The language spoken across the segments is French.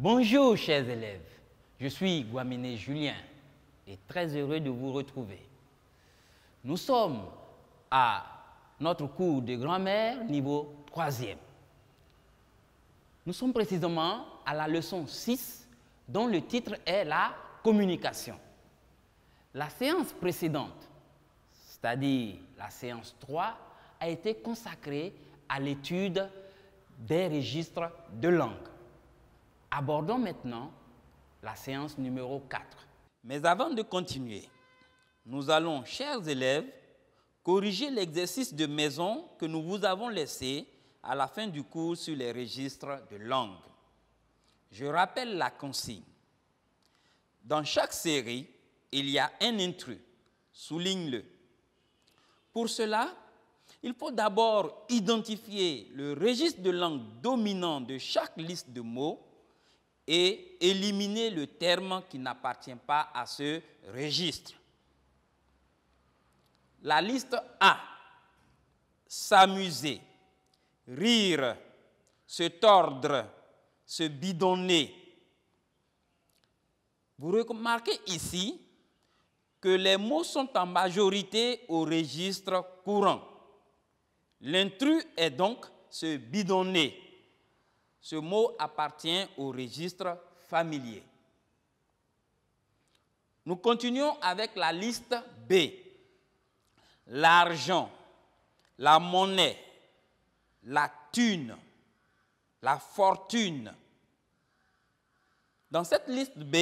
Bonjour chers élèves, je suis Guaminé Julien et très heureux de vous retrouver. Nous sommes à notre cours de grammaire niveau 3e. Nous sommes précisément à la leçon 6 dont le titre est la communication. La séance précédente, c'est-à-dire la séance 3, a été consacrée à l'étude des registres de langue. Abordons maintenant la séance numéro 4. Mais avant de continuer, nous allons, chers élèves, corriger l'exercice de maison que nous vous avons laissé à la fin du cours sur les registres de langue. Je rappelle la consigne. Dans chaque série, il y a un intrus. Souligne-le. Pour cela, il faut d'abord identifier le registre de langue dominant de chaque liste de mots et éliminer le terme qui n'appartient pas à ce registre. La liste A, s'amuser, rire, se tordre, se bidonner. Vous remarquez ici que les mots sont en majorité au registre courant. L'intrus est donc se bidonner. Ce mot appartient au registre familier. Nous continuons avec la liste B. L'argent, la monnaie, la thune, la fortune. Dans cette liste B,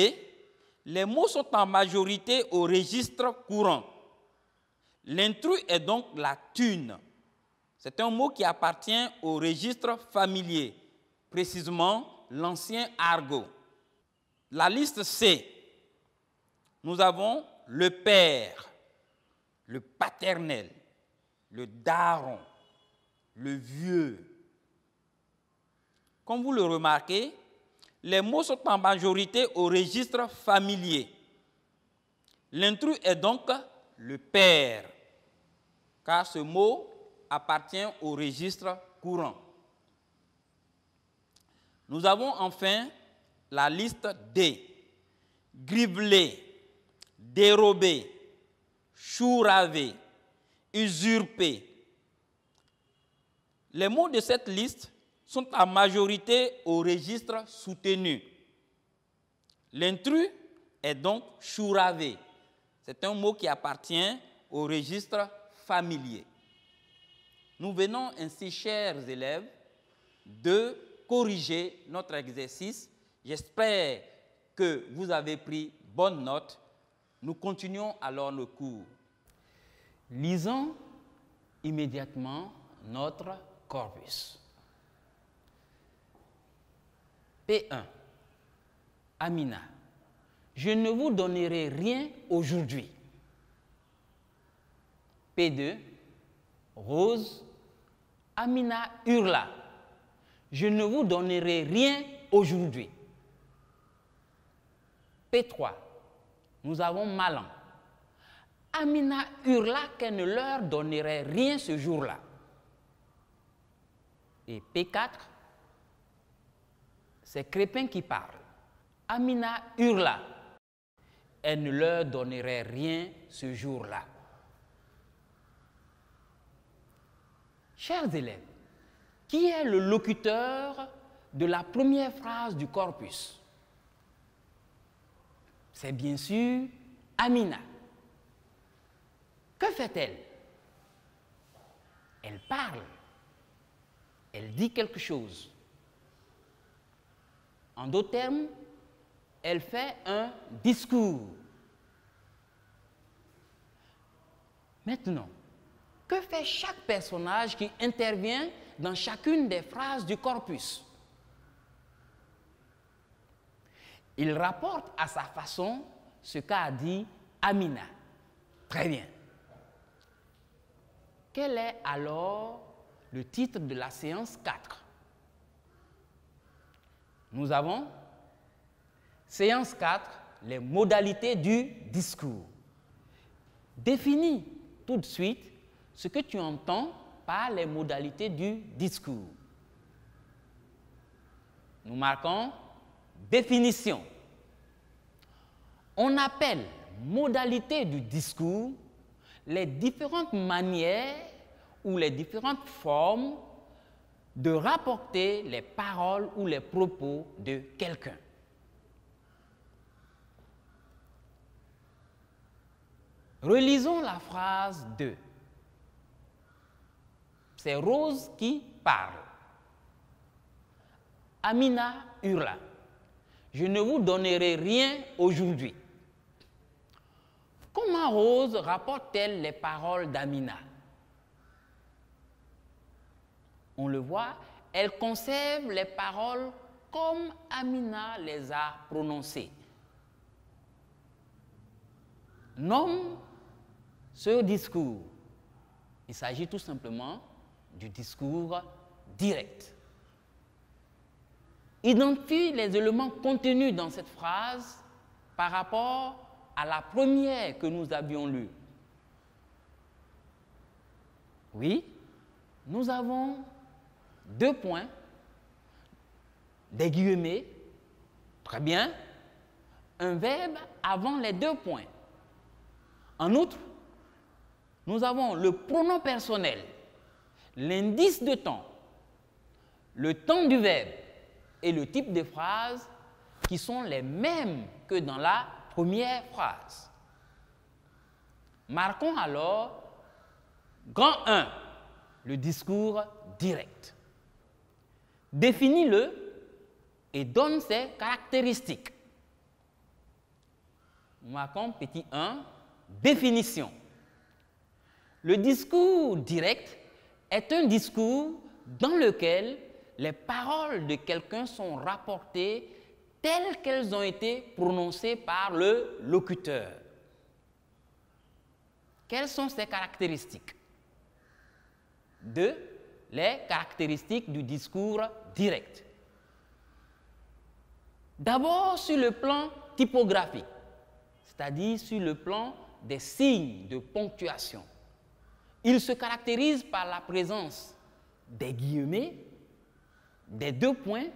les mots sont en majorité au registre courant. L'intrus est donc la thune. C'est un mot qui appartient au registre familier, précisément l'ancien argot. La liste C, nous avons le père, le paternel, le daron, le vieux. Comme vous le remarquez, les mots sont en majorité au registre familier. L'intrus est donc le père, car ce mot appartient au registre courant. Nous avons enfin la liste D. Griveler, dérober, chouraver, usurper. Les mots de cette liste sont en majorité au registre soutenu. L'intrus est donc chouraver. C'est un mot qui appartient au registre familier. Nous venons ainsi, chers élèves, de corriger notre exercice. J'espère que vous avez pris bonne note. Nous continuons alors le cours. Lisons immédiatement notre corpus. P1. Amina, je ne vous donnerai rien aujourd'hui. P2. Rose, Amina hurla, je ne vous donnerai rien aujourd'hui. P3. Nous avons Malan. Amina hurla qu'elle ne leur donnerait rien ce jour-là. Et P4, c'est Crépin qui parle. Amina hurla, elle ne leur donnerait rien ce jour-là. Chers élèves, qui est le locuteur de la première phrase du corpus? C'est bien sûr Amina. Que fait-elle? Elle parle. Elle dit quelque chose. En d'autres termes, elle fait un discours. Maintenant, que fait chaque personnage qui intervient dans chacune des phrases du corpus? Il rapporte à sa façon ce qu'a dit Amina. Très bien. Quel est alors le titre de la séance 4? Nous avons séance 4, les modalités du discours. Définis tout de suite ce que tu entends par les modalités du discours. Nous marquons Définition. On appelle modalité du discours les différentes manières ou les différentes formes de rapporter les paroles ou les propos de quelqu'un. Relisons la phrase 2. C'est Rose qui parle. Amina hurla. Je ne vous donnerai rien aujourd'hui. Comment Rose rapporte-t-elle les paroles d'Amina? On le voit, elle conserve les paroles comme Amina les a prononcées. Nomme ce discours. Il s'agit tout simplement du discours direct. Identifie les éléments contenus dans cette phrase par rapport à la première que nous avions lue. Oui, nous avons 2 points, des guillemets, très bien, un verbe avant les 2 points. En outre, nous avons le pronom personnel, l'indice de temps, le temps du verbe et le type de phrase qui sont les mêmes que dans la première phrase. Marquons alors grand 1, le discours direct. Définis-le et donne ses caractéristiques. Marquons petit 1, définition. Le discours direct est un discours dans lequel les paroles de quelqu'un sont rapportées telles qu'elles ont été prononcées par le locuteur. Quelles sont ces caractéristiques? 2. Les caractéristiques du discours direct. D'abord sur le plan typographique, c'est-à-dire sur le plan des signes de ponctuation. Il se caractérise par la présence des guillemets, des 2 points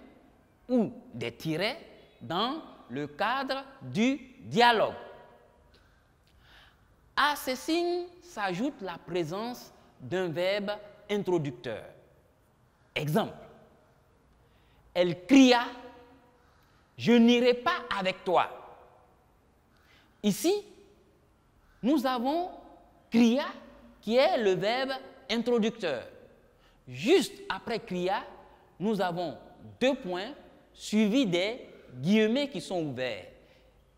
ou des tirets dans le cadre du dialogue. À ces signes s'ajoute la présence d'un verbe introducteur. Exemple, elle cria, je n'irai pas avec toi. Ici, nous avons cria qui est le verbe introducteur. Juste après cria, nous avons 2 points suivis des guillemets qui sont ouverts.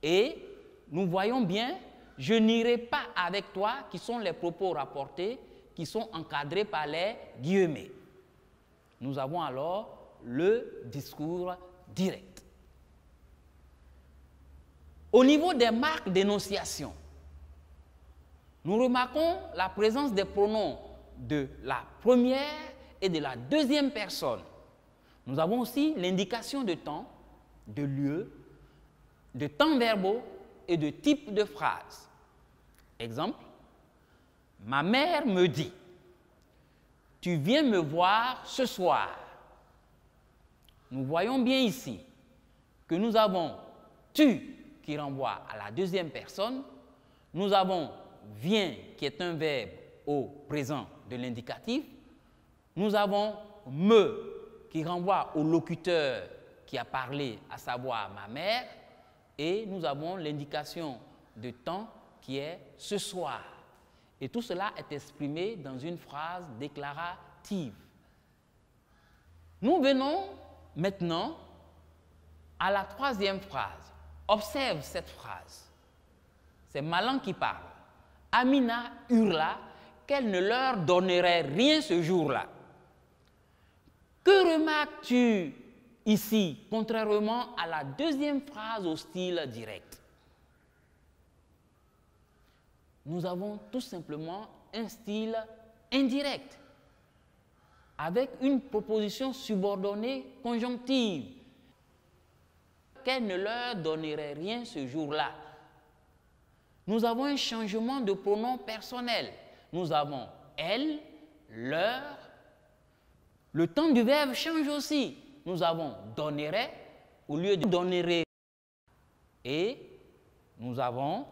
Et nous voyons bien, je n'irai pas avec toi, qui sont les propos rapportés, qui sont encadrés par les guillemets. Nous avons alors le discours direct. Au niveau des marques d'énonciation, nous remarquons la présence des pronoms de la première et de la deuxième personne. Nous avons aussi l'indication de temps, de lieu, de temps verbaux et de type de phrase. Exemple, ma mère me dit, tu viens me voir ce soir. Nous voyons bien ici que nous avons tu qui renvoie à la deuxième personne, nous avons viens qui est un verbe au présent de l'indicatif, nous avons me qui renvoie au locuteur qui a parlé, à savoir ma mère, et nous avons l'indication de temps qui est ce soir. Et tout cela est exprimé dans une phrase déclarative. Nous venons maintenant à la 3e phrase. Observe cette phrase. C'est Malan qui parle. Amina hurla qu'elle ne leur donnerait rien ce jour-là. Que remarques-tu ici, contrairement à la 2e phrase au style direct? Nous avons tout simplement un style indirect, avec une proposition subordonnée conjonctive. Qu'elle ne leur donnerait rien ce jour-là. Nous avons un changement de pronom personnel. Nous avons elle, leur. Le temps du verbe change aussi. Nous avons donnerait au lieu de donner. Et nous avons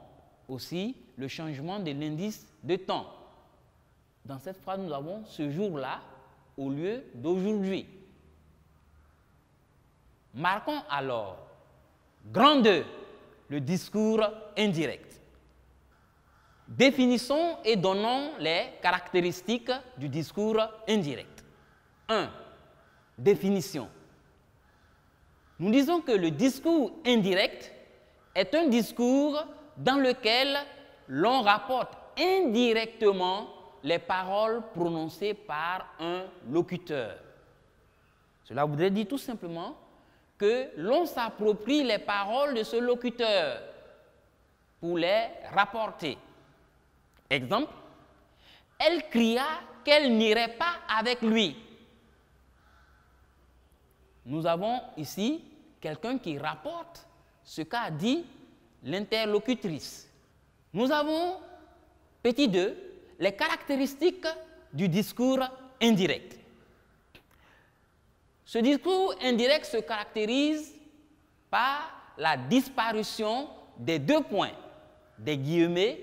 aussi le changement de l'indice de temps. Dans cette phrase, nous avons ce jour-là au lieu d'aujourd'hui. Marquons alors, grand 2, le discours indirect. Définissons et donnons les caractéristiques du discours indirect. 1. Définition. Nous disons que le discours indirect est un discours dans lequel l'on rapporte indirectement les paroles prononcées par un locuteur. Cela voudrait dire tout simplement que l'on s'approprie les paroles de ce locuteur pour les rapporter. Exemple, elle cria qu'elle n'irait pas avec lui. Nous avons ici quelqu'un qui rapporte ce qu'a dit l'interlocutrice. Nous avons, petit 2, les caractéristiques du discours indirect. Ce discours indirect se caractérise par la disparition des 2 points, des guillemets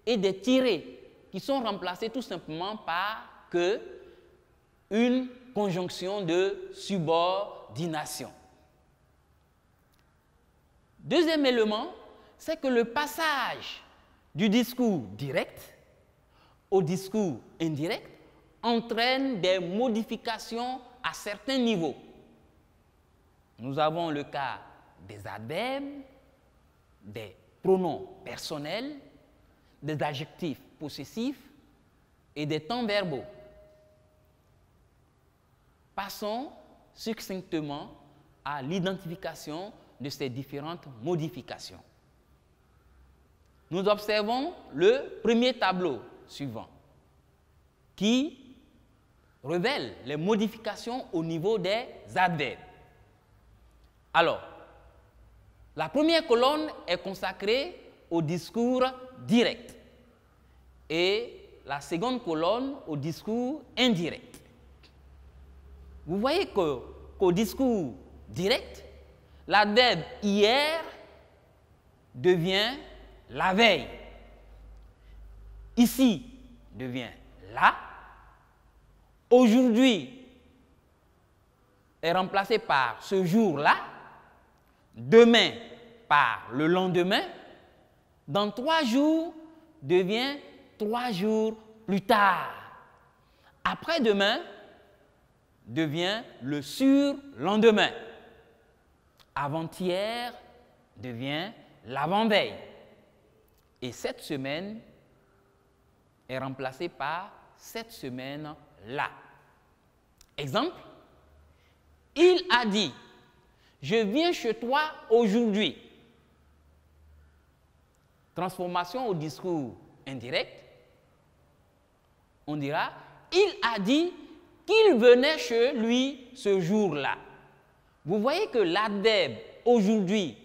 et des tirets, qui sont remplacés tout simplement par une conjonction de subordination. Deuxième élément, c'est que le passage du discours direct au discours indirect entraîne des modifications à certains niveaux. Nous avons le cas des adverbes, des pronoms personnels, des adjectifs possessifs et des temps verbaux. Passons succinctement à l'identification de ces différentes modifications. Nous observons le premier tableau suivant qui révèle les modifications au niveau des adverbes. Alors, la première colonne est consacrée au discours direct et la seconde colonne au discours indirect. Vous voyez qu'au discours direct, l'adverbe hier devient la veille. Ici devient là. Aujourd'hui est remplacé par ce jour-là. Demain par le lendemain. Dans 3 jours devient 3 jours plus tard. Après-demain devient le surlendemain. Avant-hier devient l'avant-veille. Et cette semaine est remplacée par cette semaine-là. Exemple, il a dit, je viens chez toi aujourd'hui. Transformation au discours indirect. On dira, il a dit qu'il venait chez lui ce jour-là. Vous voyez que l'adverbe aujourd'hui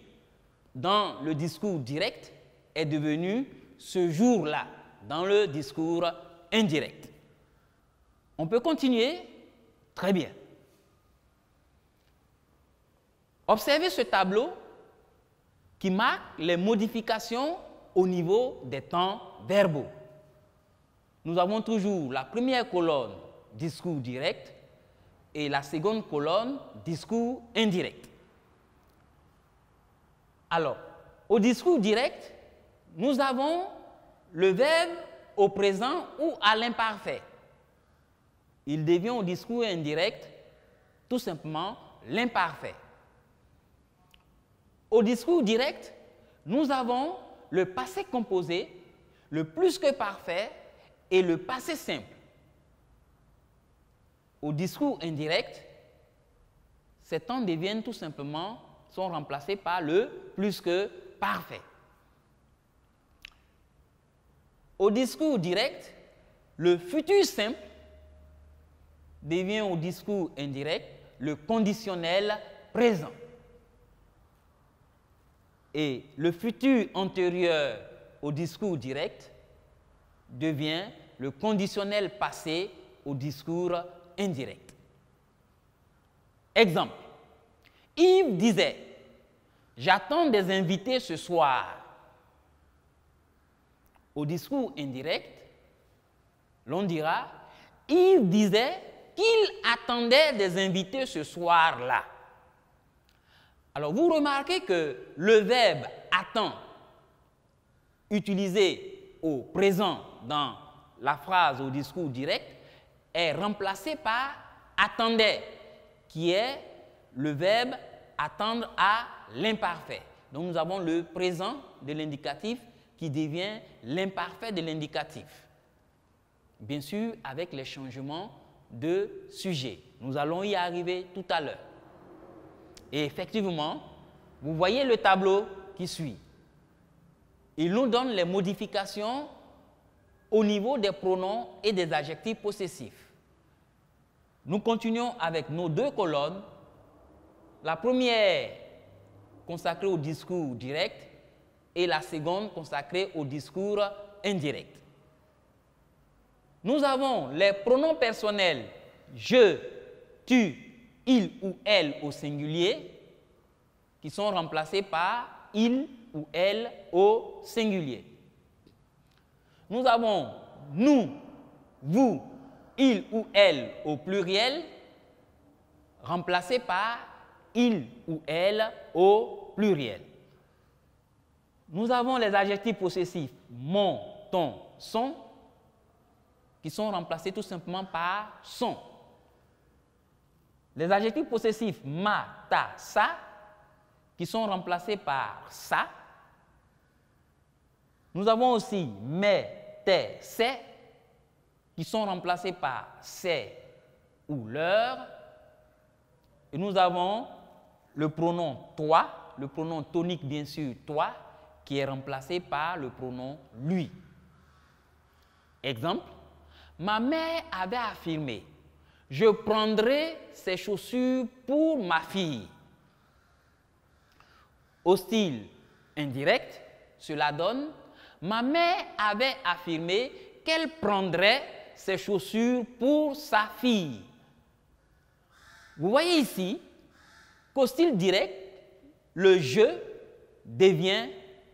dans le discours direct est devenu ce jour-là dans le discours indirect. On peut continuer? Très bien. Observez ce tableau qui marque les modifications au niveau des temps verbaux. Nous avons toujours la première colonne, discours direct, et la seconde colonne, discours indirect. Alors, au discours direct, nous avons le verbe au présent ou à l'imparfait. Il devient au discours indirect tout simplement l'imparfait. Au discours direct, nous avons le passé composé, le plus que parfait et le passé simple. Au discours indirect, ces temps deviennent tout simplement, sont remplacés par le plus que parfait. Au discours direct, le futur simple devient au discours indirect le conditionnel présent. Et le futur antérieur au discours direct devient le conditionnel passé au discours indirect. Exemple, Yves disait, j'attends des invités ce soir. Au discours indirect, l'on dira, Yves disait qu'il attendait des invités ce soir-là. Alors, vous remarquez que le verbe attend, utilisé au présent dans la phrase au discours direct, est remplacé par attendait, qui est le verbe attendre à l'imparfait. Donc, nous avons le présent de l'indicatif qui devient l'imparfait de l'indicatif. Bien sûr, avec les changements de sujet. Nous allons y arriver tout à l'heure. Et effectivement, vous voyez le tableau qui suit. Il nous donne les modifications au niveau des pronoms et des adjectifs possessifs. Nous continuons avec nos deux colonnes. La première consacrée au discours direct et la seconde consacrée au discours indirect. Nous avons les pronoms personnels je, tu, il ou elle au singulier qui sont remplacés par il ou elle au singulier. Nous avons nous, vous, il ou elle au pluriel remplacés par il ou elle au pluriel. Nous avons les adjectifs possessifs mon, ton, son qui sont remplacés tout simplement par son. Les adjectifs possessifs ma, ta, sa qui sont remplacés par sa. Nous avons aussi mais, tes, c'est qui sont remplacés par c'est ou leur. Et nous avons le pronom toi, le pronom tonique bien sûr toi, qui est remplacé par le pronom lui. Exemple, ma mère avait affirmé, je prendrai ces chaussures pour ma fille. Au style indirect, cela donne, ma mère avait affirmé qu'elle prendrait ces chaussures pour sa fille. Vous voyez ici qu'au style direct, le je devient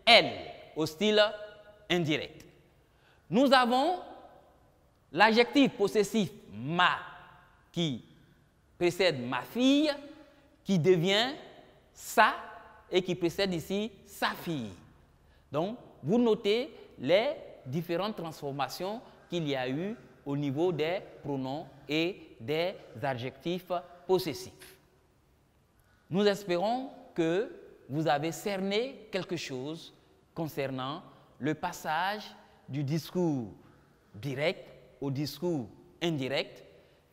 elle au style indirect. Nous avons l'adjectif possessif ma qui précède ma fille qui devient sa et qui précède ici sa fille. Donc, vous notez les différentes transformations qu'il y a eu au niveau des pronoms et des adjectifs possessifs. Nous espérons que vous avez cerné quelque chose concernant le passage du discours direct au discours indirect.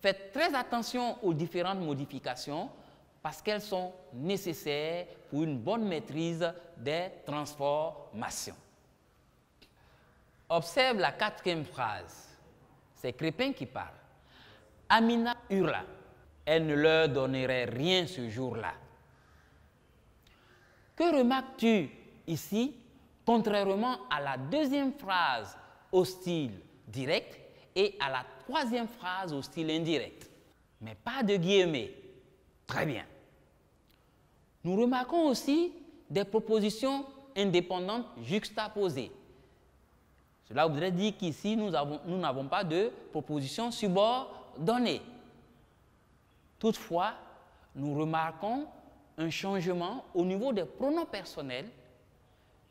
Faites très attention aux différentes modifications parce qu'elles sont nécessaires pour une bonne maîtrise des transformations. Observe la quatrième phrase. C'est Crépin qui parle. Amina hurla. Elle ne leur donnerait rien ce jour-là. Que remarques-tu ici, contrairement à la deuxième phrase au style direct et à la troisième phrase au style indirect? Mais pas de guillemets. Très bien. Nous remarquons aussi des propositions indépendantes juxtaposées. Cela voudrait dire qu'ici, nous n'avons pas de proposition subordonnée. Toutefois, nous remarquons un changement au niveau des pronoms personnels,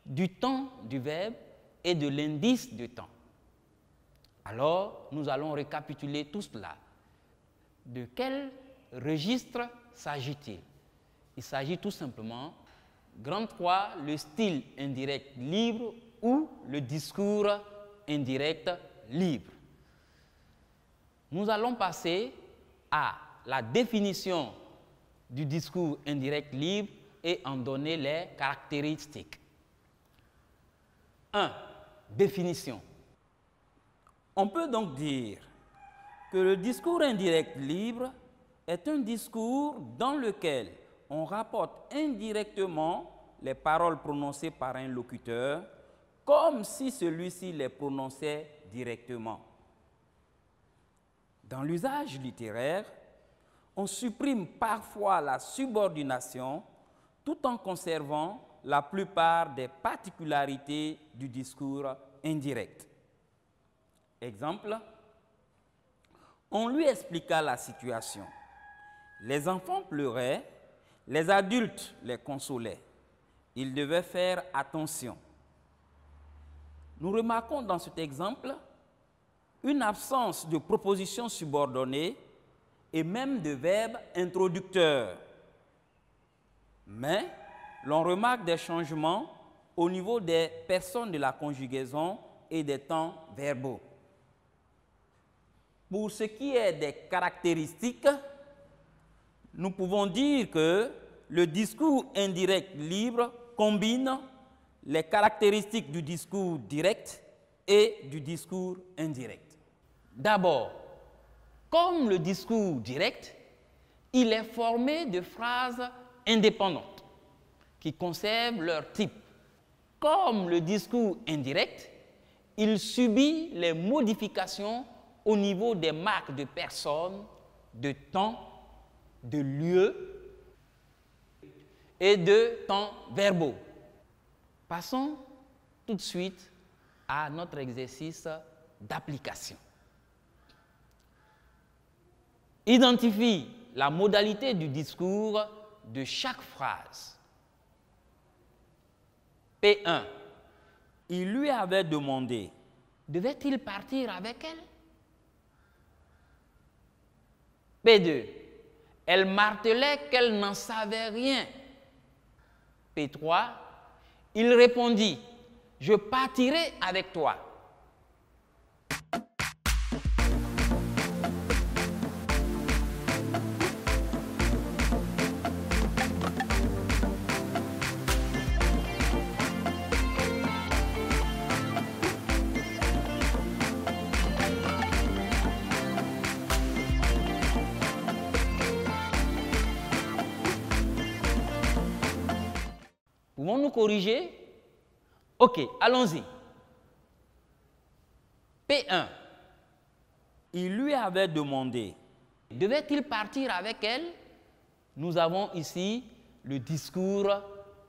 du temps du verbe et de l'indice de temps. Alors, nous allons récapituler tout cela. De quel registre s'agit-il? Il s'agit tout simplement, grand 3, le style indirect libre ou le discours indirect libre. Nous allons passer à la définition du discours indirect libre et en donner les caractéristiques. 1. Définition. On peut donc dire que le discours indirect libre est un discours dans lequel on rapporte indirectement les paroles prononcées par un locuteur comme si celui-ci les prononçait directement. Dans l'usage littéraire, on supprime parfois la subordination tout en conservant la plupart des particularités du discours indirect. Exemple, on lui expliqua la situation. Les enfants pleuraient, les adultes les consolaient. Il devait faire attention. Nous remarquons dans cet exemple une absence de proposition subordonnée et même de verbes introducteurs. Mais l'on remarque des changements au niveau des personnes de la conjugaison et des temps verbaux. Pour ce qui est des caractéristiques, nous pouvons dire que le discours indirect libre combine les caractéristiques du discours direct et du discours indirect. D'abord, comme le discours direct, il est formé de phrases indépendantes qui conservent leur type. Comme le discours indirect, il subit les modifications au niveau des marques de personne, de temps, de lieu et de temps verbaux. Passons tout de suite à notre exercice d'application. Identifie la modalité du discours de chaque phrase. P1. Il lui avait demandé. Devait-il partir avec elle? P2. Elle martelait qu'elle n'en savait rien. P3. Il répondit, je partirai avec toi. Pouvons-nous corriger? Ok, allons-y. P1. Il lui avait demandé. Devait-il partir avec elle? Nous avons ici le discours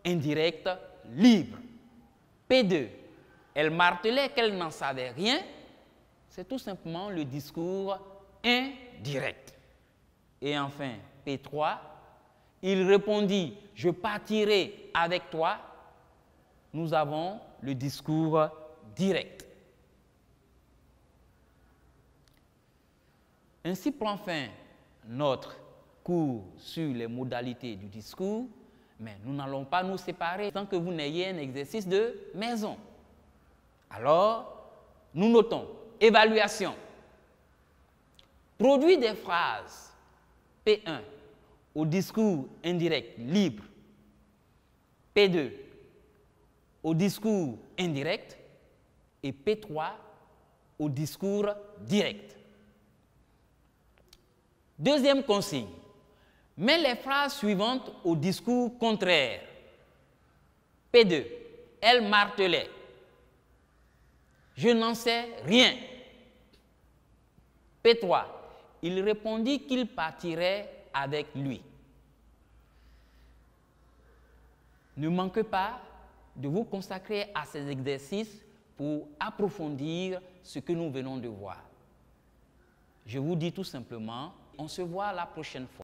indirect libre. P2. Elle martelait qu'elle n'en savait rien. C'est tout simplement le discours indirect. Et enfin, P3. Il répondit, je partirai avec toi. Nous avons le discours direct. Ainsi prend fin notre cours sur les modalités du discours, mais nous n'allons pas nous séparer tant que vous n'ayez un exercice de maison. Alors, nous notons évaluation. Produit des phrases P1 au discours indirect libre, P2 au discours indirect et P3 au discours direct. Deuxième consigne, mets les phrases suivantes au discours contraire. P2, elle martelait. Je n'en sais rien. P3, il répondit qu'il partirait avec lui. Ne manquez pas de vous consacrer à ces exercices pour approfondir ce que nous venons de voir. Je vous dis tout simplement, on se voit la prochaine fois.